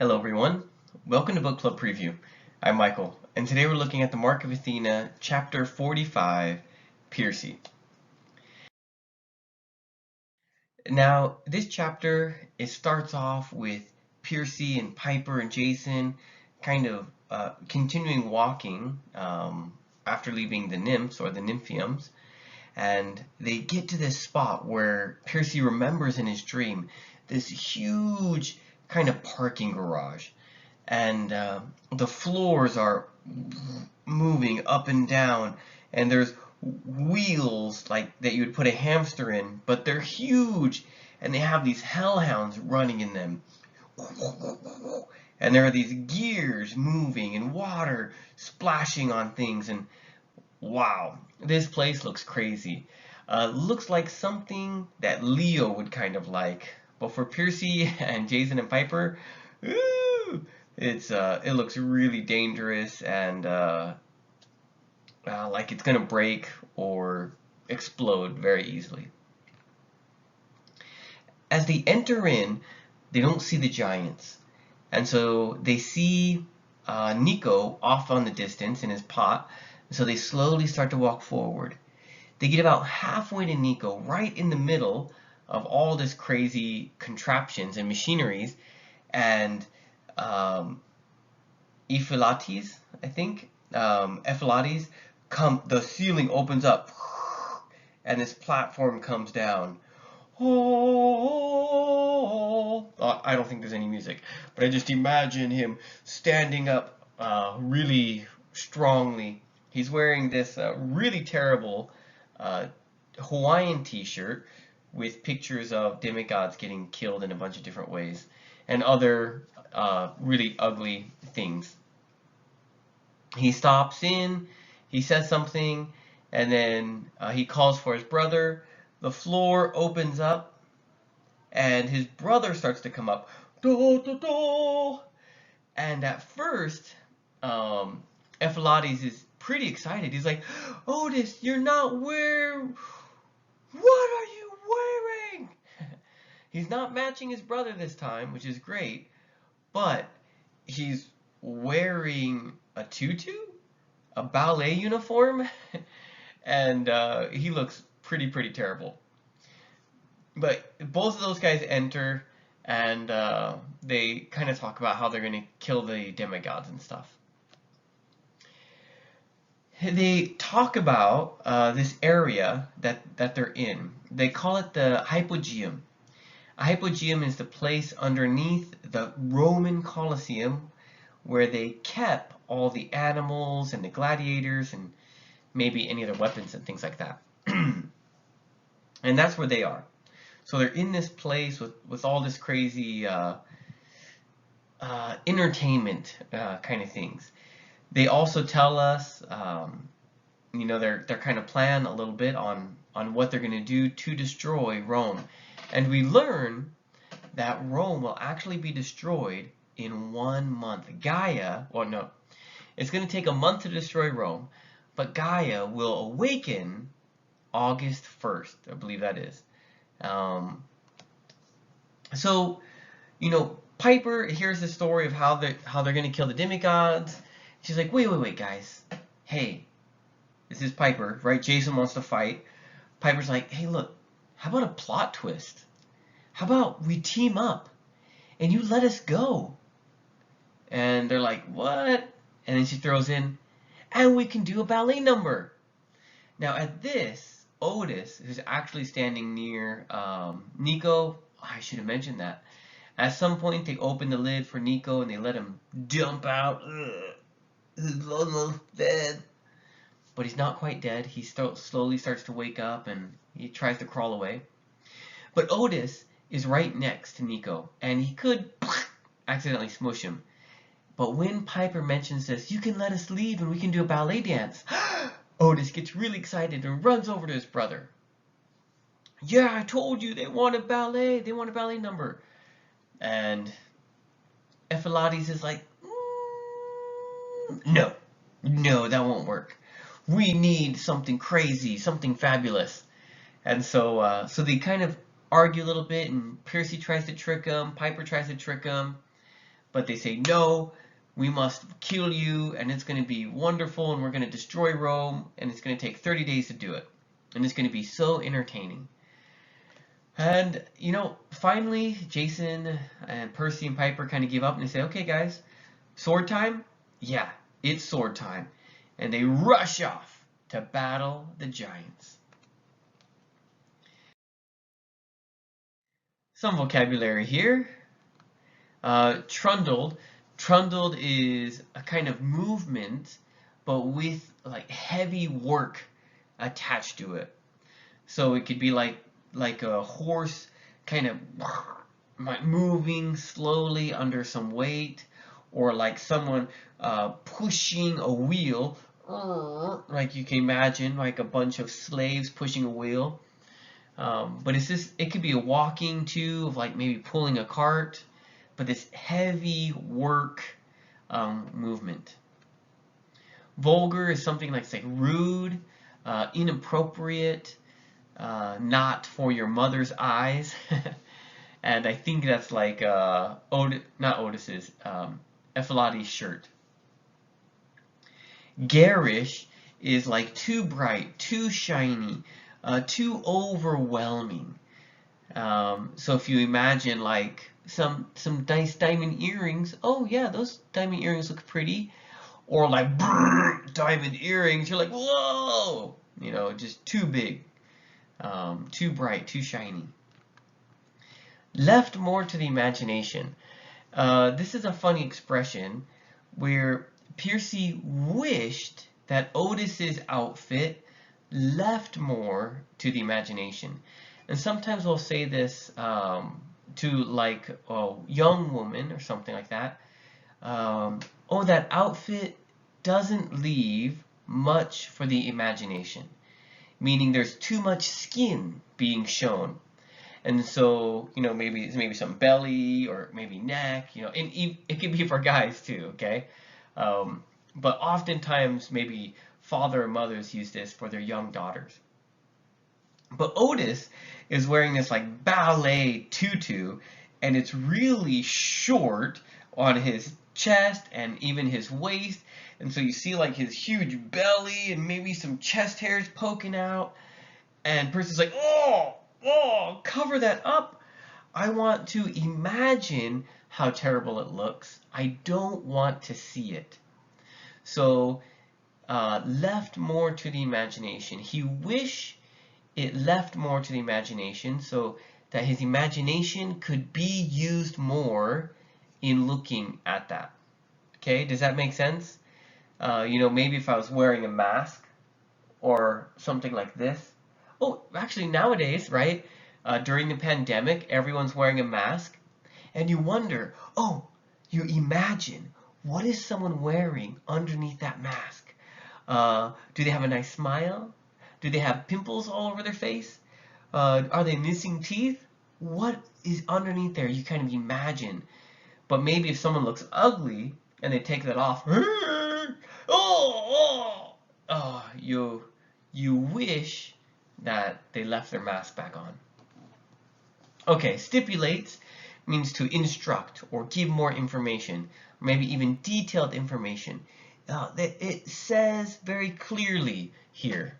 Hello everyone, welcome to Book Club Preview. I'm Michael, and today we're looking at the Mark of Athena, Chapter 45, Piercy. Now, this chapter, it starts off with Piercy and Piper and Jason kind of continuing walking after leaving the nymphs or the nymphiums, and they get to this spot where Piercy remembers in his dream this huge kind of parking garage, and the floors are moving up and down, and there's wheels like that you would put a hamster in, but they're huge, and they have these hellhounds running in them, and there are these gears moving and water splashing on things, and wow, this place looks crazy. Looks like something that Leo would kind of like. But for Piercy and Jason and Piper, ooh, it looks really dangerous and like it's gonna break or explode very easily. As they enter in, they don't see the giants, and so they see Nico off on the distance in his pot. So they slowly start to walk forward. They get about halfway to Nico, right in the middle of all this crazy contraptions and machineries, and Ephilates, I think, Ephilates, the ceiling opens up, and this platform comes down. Oh, I don't think there's any music, but I just imagine him standing up really strongly. He's wearing this really terrible Hawaiian t-shirt with pictures of demigods getting killed in a bunch of different ways and other really ugly things. He stops in, he says something, and then he calls for his brother. The floor opens up, and his brother starts to come up. Do, do, do. And at first, Ephilates is pretty excited. He's like, Otis, you're not wearing... What are you wearing? He's not matching his brother this time, which is great, but he's wearing a tutu, a ballet uniform, and he looks pretty terrible. But both of those guys enter, and they kind of talk about how they're going to kill the demigods and stuff. They talk about this area that they're in. They call it the hypogeum. A hypogeum is the place underneath the Roman Colosseum where they kept all the animals and the gladiators and maybe any other weapons and things like that. And that's where they are. So they're in this place with all this crazy entertainment kind of things. They also tell us, their kind of plan a little bit on what they're going to do to destroy Rome. And we learn that Rome will actually be destroyed in 1 month. It's going to take a month to destroy Rome, but Gaia will awaken August 1st, I believe that is. So, Piper hears the story of how they're going to kill the demigods. She's like, wait, guys. Hey, this is Piper, right? Jason wants to fight. Piper's like, hey, look, how about a plot twist? How about we team up and you let us go? And they're like, what? And then she throws in, and we can do a ballet number. Now at this, Otis, who's actually standing near Nico, I should have mentioned that. At some point, they open the lid for Nico and they let him dump out. He's almost dead. But he's not quite dead. He slowly starts to wake up and he tries to crawl away. But Otis is right next to Nico, and he could accidentally smush him. But when Piper mentions this, you can let us leave and we can do a ballet dance. Otis gets really excited and runs over to his brother. Yeah, I told you they want a ballet. They want a ballet number. And Ephilates is like, no, that won't work. We need something crazy, something fabulous. And so they kind of argue a little bit, and Piercy tries to trick him, Piper tries to trick him, but they say, no, we must kill you, and it's going to be wonderful, and we're going to destroy Rome, and it's going to take 30 days to do it. And it's going to be so entertaining. And, you know, finally, Jason and Percy and Piper kind of give up, and they say, okay, guys, sword time? Yeah, it's sword time. And they rush off to battle the giants. Some vocabulary here. Trundled. Trundled is a kind of movement, but with like heavy work attached to it. So it could be like a horse kind of moving slowly under some weight, or like someone pushing a wheel, like you can imagine like a bunch of slaves pushing a wheel. But it's just, it could be a walking too, of like maybe pulling a cart, but this heavy work movement. Vulgar is something like, say, rude, inappropriate, not for your mother's eyes. And I think that's like not Otis's, Ephialtes' shirt. Garish is like too bright, too shiny, too overwhelming. So if you imagine like some nice diamond earrings, oh yeah, those diamond earrings look pretty. Or like diamond earrings, you're like, whoa, you know, just too big, too bright, too shiny. Left more to the imagination. This is a funny expression where Percy wished that Otis's outfit left more to the imagination. And sometimes we'll say this to like a young woman or something like that. Oh, that outfit doesn't leave much for the imagination. Meaning there's too much skin being shown. And so, you know, maybe some belly or maybe neck, you know, and it can be for guys too, okay? But oftentimes maybe father or mothers use this for their young daughters. But Otis is wearing this like ballet tutu, and it's really short on his chest and even his waist. And so you see like his huge belly and maybe some chest hairs poking out. And Percy's like, oh, cover that up. I want to imagine how terrible it looks. I don't want to see it. So left more to the imagination. He wished it left more to the imagination so that his imagination could be used more in looking at that. Okay, does that make sense? You know, maybe if I was wearing a mask or something like this. Oh, actually nowadays, right, during the pandemic, everyone's wearing a mask, and you wonder, oh, you imagine, what is someone wearing underneath that mask? Do they have a nice smile? Do they have pimples all over their face? Are they missing teeth? What is underneath there? You kind of imagine. But maybe if someone looks ugly and they take that off, you wish that they left their mask back on. Okay, stipulates means to instruct or give more information, maybe even detailed information. It says very clearly here.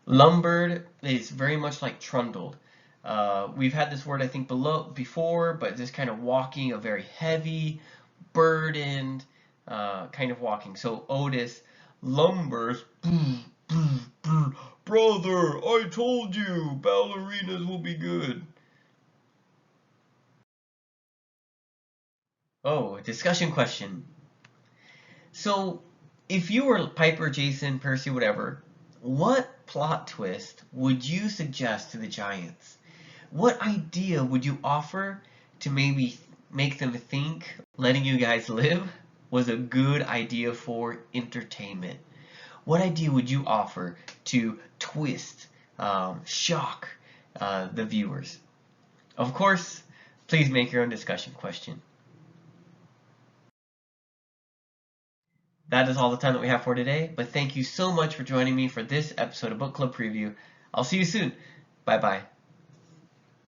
Lumbered is very much like trundled. We've had this word, I think, before, but this kind of walking, a very heavy, burdened kind of walking. So Otis lumbers. Brother, I told you, ballerinas will be good. Oh, discussion question. So, if you were Piper, Jason, Percy, whatever, what plot twist would you suggest to the Giants? What idea would you offer to maybe make them think letting you guys live was a good idea for entertainment? What idea would you offer to twist, shock the viewers? Of course, please make your own discussion question. That is all the time that we have for today, but thank you so much for joining me for this episode of Book Club Preview. I'll see you soon. Bye-bye.